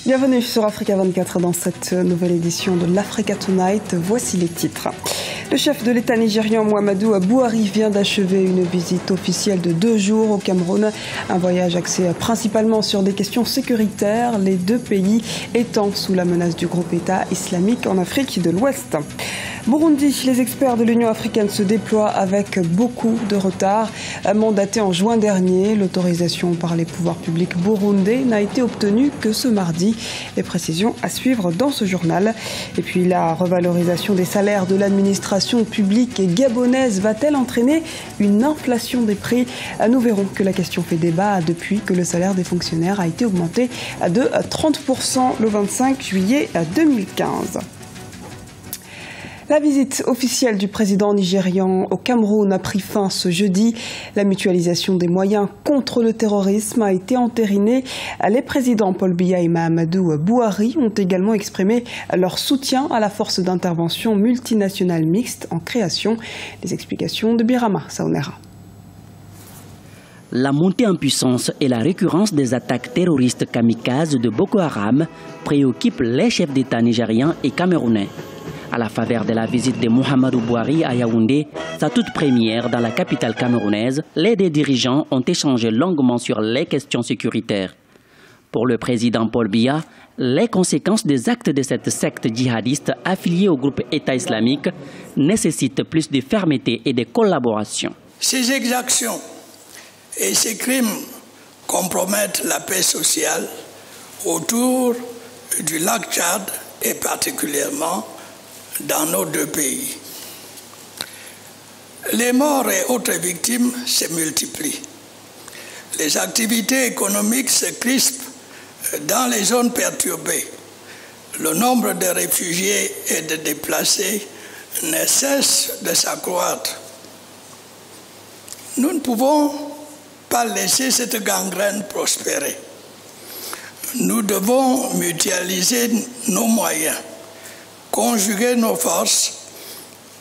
Bienvenue sur Africa 24 dans cette nouvelle édition de l'Africa Tonight. Voici les titres. Le chef de l'État nigérian Muhammadu Buhari vient d'achever une visite officielle de 2 jours au Cameroun. Un voyage axé principalement sur des questions sécuritaires, les deux pays étant sous la menace du groupe État islamique en Afrique de l'Ouest. Burundi, les experts de l'Union africaine se déploient avec beaucoup de retard. Mandaté en juin dernier, l'autorisation par les pouvoirs publics burundais n'a été obtenue que ce mardi. Les précisions à suivre dans ce journal. Et puis la revalorisation des salaires de l'administration publique gabonaise va-t-elle entraîner une inflation des prix? Nous verrons que la question fait débat depuis que le salaire des fonctionnaires a été augmenté de 30% le 25 juillet 2015. La visite officielle du président nigérian au Cameroun a pris fin ce jeudi. La mutualisation des moyens contre le terrorisme a été entérinée. Les présidents Paul Biya et Muhammadu Buhari ont également exprimé leur soutien à la force d'intervention multinationale mixte en création. Les explications de Birama Saonera. La montée en puissance et la récurrence des attaques terroristes kamikazes de Boko Haram préoccupent les chefs d'État nigérians et camerounais. À la faveur de la visite de Muhammadu Buhari à Yaoundé, sa toute première dans la capitale camerounaise, les deux dirigeants ont échangé longuement sur les questions sécuritaires. Pour le président Paul Biya, les conséquences des actes de cette secte djihadiste affiliée au groupe État islamique nécessitent plus de fermeté et de collaboration. Ces exactions et ces crimes compromettent la paix sociale autour du lac Tchad et particulièrement dans nos deux pays. Les morts et autres victimes se multiplient. Les activités économiques se crispent dans les zones perturbées. Le nombre de réfugiés et de déplacés ne cesse de s'accroître. Nous ne pouvons pas laisser cette gangrène prospérer. Nous devons mutualiser nos moyens, conjuguer nos forces,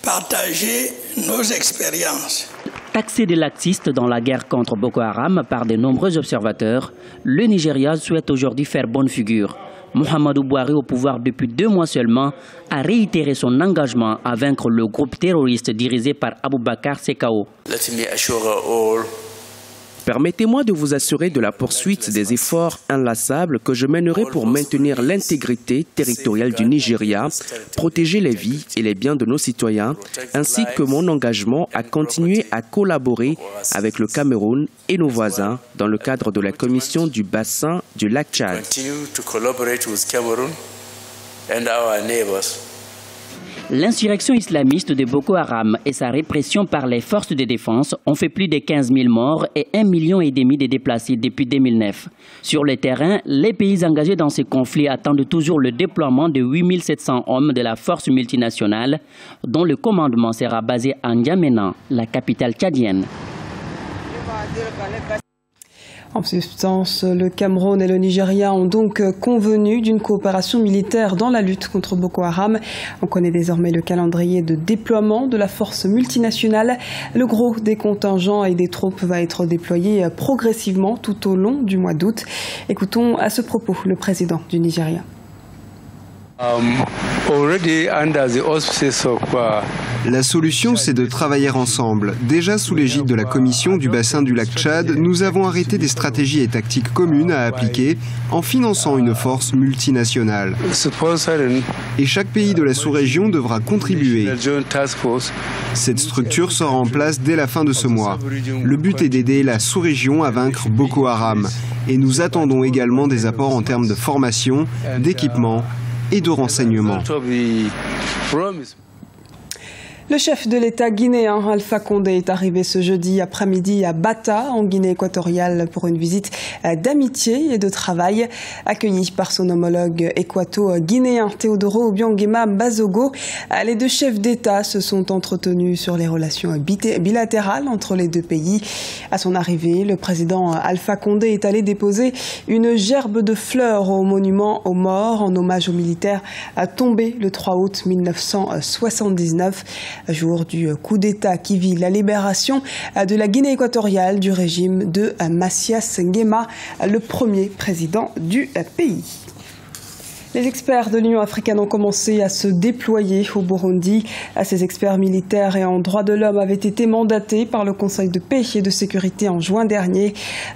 partager nos expériences. Taxé de laxiste dans la guerre contre Boko Haram par de nombreux observateurs, le Nigeria souhaite aujourd'hui faire bonne figure. Muhammadu Buhari, au pouvoir depuis 2 mois seulement, a réitéré son engagement à vaincre le groupe terroriste dirigé par Abubakar Shekau. Permettez-moi de vous assurer de la poursuite des efforts inlassables que je mènerai pour maintenir l'intégrité territoriale du Nigeria, protéger les vies et les biens de nos citoyens, ainsi que mon engagement à continuer à collaborer avec le Cameroun et nos voisins dans le cadre de la commission du bassin du lac Tchad. L'insurrection islamiste de Boko Haram et sa répression par les forces de défense ont fait plus de 15 000 morts et 1,5 million de déplacés depuis 2009. Sur le terrain, les pays engagés dans ce conflit attendent toujours le déploiement de 8 700 hommes de la force multinationale, dont le commandement sera basé à N'Djamena, la capitale tchadienne. En substance, le Cameroun et le Nigeria ont donc convenu d'une coopération militaire dans la lutte contre Boko Haram. On connaît désormais le calendrier de déploiement de la force multinationale. Le gros des contingents et des troupes va être déployé progressivement tout au long du mois d'août. Écoutons à ce propos le président du Nigeria. La solution, c'est de travailler ensemble. Déjà sous l'égide de la commission du bassin du lac Tchad, nous avons arrêté des stratégies et tactiques communes à appliquer en finançant une force multinationale. Et chaque pays de la sous-région devra contribuer. Cette structure sera en place dès la fin de ce mois. Le but est d'aider la sous-région à vaincre Boko Haram. Et nous attendons également des apports en termes de formation, d'équipement et de renseignements. Le chef de l'État guinéen Alpha Condé est arrivé ce jeudi après-midi à Bata, en Guinée équatoriale, pour une visite d'amitié et de travail. Accueilli par son homologue équato-guinéen Teodoro Obiangema Bazogo, les deux chefs d'État se sont entretenus sur les relations bilatérales entre les deux pays. À son arrivée, le président Alpha Condé est allé déposer une gerbe de fleurs au monument aux morts en hommage aux militaires tombés le 3 août 1979. Jour du coup d'État qui vit la libération de la Guinée équatoriale du régime de Macias Nguema, le premier président du pays. Les experts de l'Union africaine ont commencé à se déployer au Burundi. Ces experts militaires et en droits de l'homme avaient été mandatés par le Conseil de paix et de sécurité en juin dernier.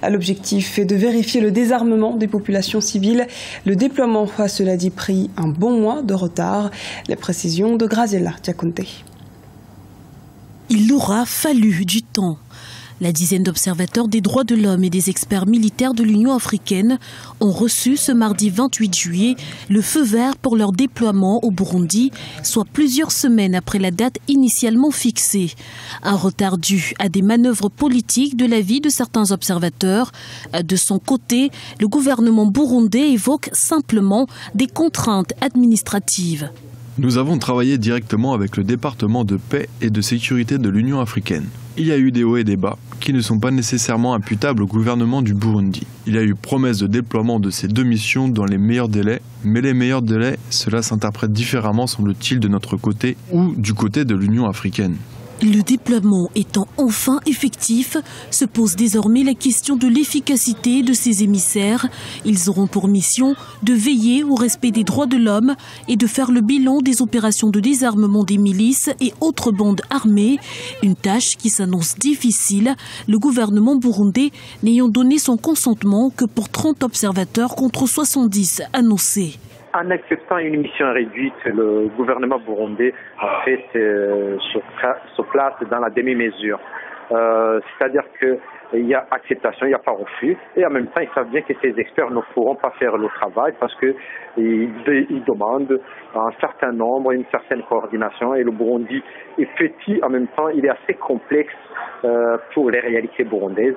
L'objectif est de vérifier le désarmement des populations civiles. Le déploiement a, cela dit, pris un bon mois de retard. Les précisions de Graziella Diakonte. Il aura fallu du temps. La dizaine d'observateurs des droits de l'homme et des experts militaires de l'Union africaine ont reçu ce mardi 28 juillet le feu vert pour leur déploiement au Burundi, soit plusieurs semaines après la date initialement fixée. Un retard dû à des manœuvres politiques de l'avis de certains observateurs. De son côté, le gouvernement burundais évoque simplement des contraintes administratives. Nous avons travaillé directement avec le département de paix et de sécurité de l'Union africaine. Il y a eu des hauts et des bas qui ne sont pas nécessairement imputables au gouvernement du Burundi. Il y a eu promesse de déploiement de ces deux missions dans les meilleurs délais, mais les meilleurs délais, cela s'interprète différemment, semble-t-il, de notre côté ou du côté de l'Union africaine. Le déploiement étant enfin effectif, se pose désormais la question de l'efficacité de ces émissaires. Ils auront pour mission de veiller au respect des droits de l'homme et de faire le bilan des opérations de désarmement des milices et autres bandes armées. Une tâche qui s'annonce difficile, le gouvernement burundais n'ayant donné son consentement que pour 30 observateurs contre 70 annoncés. En acceptant une mission réduite, le gouvernement burundais en fait se place dans la demi-mesure. C'est-à-dire qu'il y a acceptation, il n'y a pas refus, et en même temps ils savent bien que ces experts ne pourront pas faire le travail parce qu'ils demandent un certain nombre, une certaine coordination, et le Burundi est petit, en même temps il est assez complexe pour les réalités burundaises.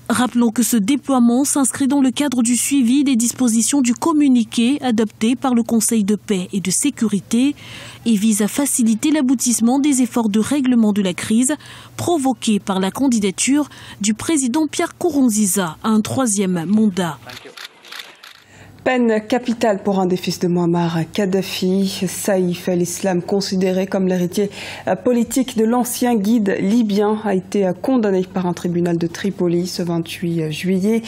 Rappelons que ce déploiement s'inscrit dans le cadre du suivi des dispositions du communiqué adopté par le Conseil de paix et de sécurité et vise à faciliter l'aboutissement des efforts de règlement de la crise provoqués par la candidature du président Pierre Nkurunziza à un troisième mandat. Peine capitale pour un des fils de Muammar Kadhafi, Saïf el-Islam, considéré comme l'héritier politique de l'ancien guide libyen, a été condamné par un tribunal de Tripoli ce 28 juillet.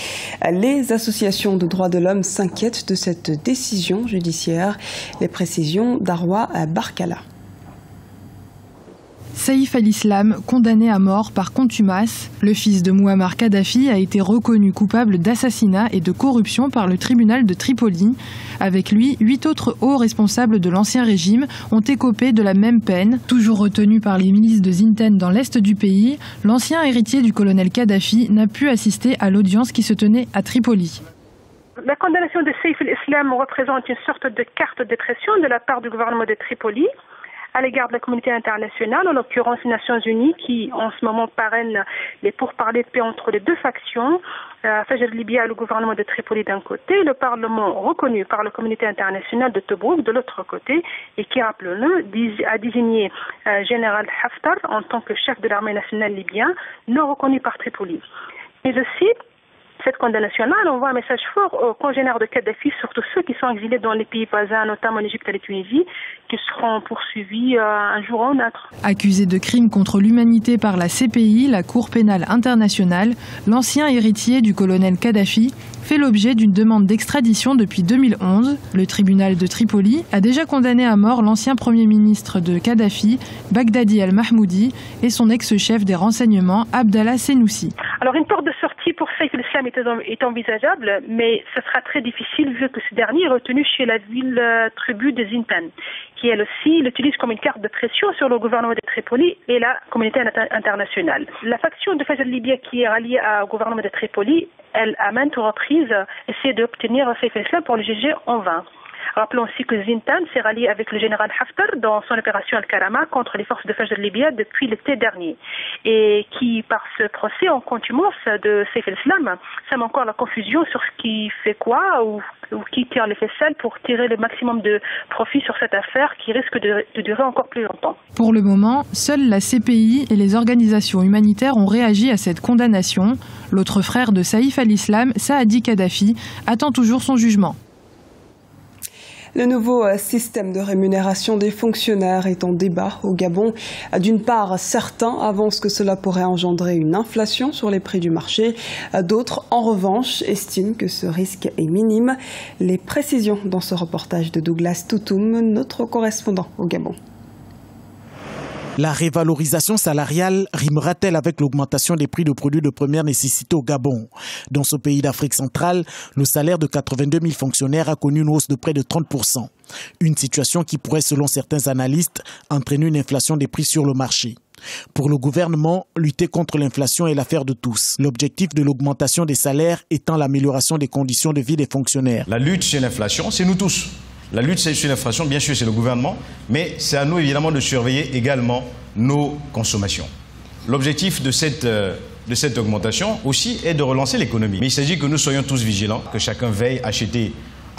Les associations de droits de l'homme s'inquiètent de cette décision judiciaire. Les précisions d'Arwa Barkala. Saïf el-Islam, condamné à mort par contumace, le fils de Muammar Kadhafi a été reconnu coupable d'assassinat et de corruption par le tribunal de Tripoli. Avec lui, 8 autres hauts responsables de l'ancien régime ont écopé de la même peine. Toujours retenu par les milices de Zintan dans l'est du pays, l'ancien héritier du colonel Kadhafi n'a pu assister à l'audience qui se tenait à Tripoli. La condamnation de Saïf el-Islam représente une sorte de carte de pression de la part du gouvernement de Tripoli à l'égard de la communauté internationale, en l'occurrence les Nations Unies, qui en ce moment parrainent les pourparlers de paix entre les deux factions, Fajr Libya et le gouvernement de Tripoli d'un côté, le Parlement reconnu par la communauté internationale de Tobrouk de l'autre côté, et qui, rappelons-le, a désigné général Haftar en tant que chef de l'armée nationale libyenne, non reconnu par Tripoli. Mais aussi, cette condamnation-là, elle envoie un message fort aux congénères de Kadhafi, surtout ceux qui sont exilés dans les pays voisins, notamment en Égypte et la Tunisie, qui seront poursuivis un jour ou un autre. Accusé de crimes contre l'humanité par la CPI, la Cour pénale internationale, l'ancien héritier du colonel Kadhafi fait l'objet d'une demande d'extradition depuis 2011. Le tribunal de Tripoli a déjà condamné à mort l'ancien premier ministre de Kadhafi, Baghdadi el-Mahmoudi, et son ex-chef des renseignements, Abdallah Senussi. Alors une porte de sortie pour Saïf el-Islam est envisageable, mais ce sera très difficile vu que ce dernier est retenu chez la ville tribu de Zintan, qui elle aussi l'utilise comme une carte de pression sur le gouvernement de Tripoli et la communauté internationale. La faction de Fajr Libya qui est ralliée au gouvernement de Tripoli, elle a maintes reprises essayé d'obtenir Saïf el-Islam pour le juger en vain. Rappelons aussi que Zintan s'est rallié avec le général Haftar dans son opération Al-Karama contre les forces de Fajr Libya depuis l'été dernier. Et qui, par ce procès en contumace de Saïf el-Islam, sème encore la confusion sur ce qui fait quoi ou qui tire les ficelles pour tirer le maximum de profit sur cette affaire qui risque de durer encore plus longtemps. Pour le moment, seule la CPI et les organisations humanitaires ont réagi à cette condamnation. L'autre frère de Saïf el-Islam, Saadi Kadhafi, attend toujours son jugement. Le nouveau système de rémunération des fonctionnaires est en débat au Gabon. D'une part, certains avancent que cela pourrait engendrer une inflation sur les prix du marché. D'autres, en revanche, estiment que ce risque est minime. Les précisions dans ce reportage de Douglas Toutoum, notre correspondant au Gabon. La révalorisation salariale rimera-t-elle avec l'augmentation des prix de produits de première nécessité au Gabon? Dans ce pays d'Afrique centrale, le salaire de 82 000 fonctionnaires a connu une hausse de près de 30%. Une situation qui pourrait, selon certains analystes, entraîner une inflation des prix sur le marché. Pour le gouvernement, lutter contre l'inflation est l'affaire de tous. L'objectif de l'augmentation des salaires étant l'amélioration des conditions de vie des fonctionnaires. La lutte sur l'inflation, c'est nous tous. La lutte sur l'inflation, bien sûr, c'est le gouvernement, mais c'est à nous, évidemment, de surveiller également nos consommations. L'objectif de cette augmentation aussi est de relancer l'économie. Mais il s'agit que nous soyons tous vigilants, que chacun veille à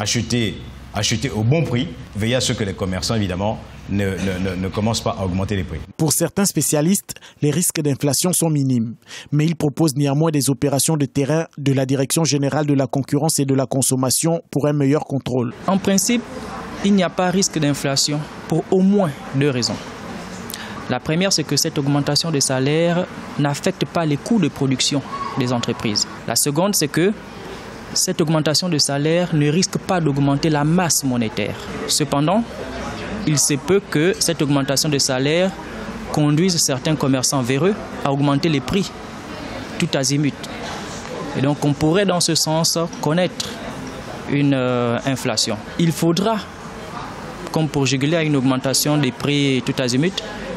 acheter au bon prix, veiller à ce que les commerçants, évidemment, ne commencent pas à augmenter les prix. Pour certains spécialistes, les risques d'inflation sont minimes. Mais ils proposent néanmoins des opérations de terrain de la Direction générale de la concurrence et de la consommation pour un meilleur contrôle. En principe, il n'y a pas risque d'inflation pour au moins 2 raisons. La première, c'est que cette augmentation des salaires n'affecte pas les coûts de production des entreprises. La seconde, c'est que cette augmentation de salaire ne risque pas d'augmenter la masse monétaire. Cependant, il se peut que cette augmentation de salaire conduise certains commerçants véreux à augmenter les prix tout azimut. Et donc on pourrait dans ce sens connaître une inflation. Il faudra, comme pour juguler à une augmentation des prix tout azimut,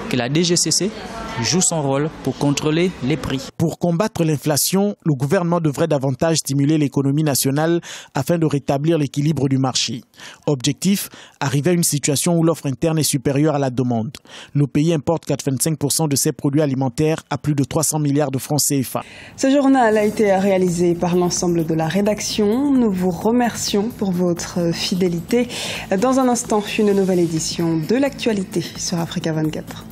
que la DGCC joue son rôle pour contrôler les prix. Pour combattre l'inflation, le gouvernement devrait davantage stimuler l'économie nationale afin de rétablir l'équilibre du marché. Objectif, arriver à une situation où l'offre interne est supérieure à la demande. Le pays importe 85% de ses produits alimentaires à plus de 300 milliards de francs CFA. Ce journal a été réalisé par l'ensemble de la rédaction. Nous vous remercions pour votre fidélité. Dans un instant, une nouvelle édition de l'actualité sur Africa 24.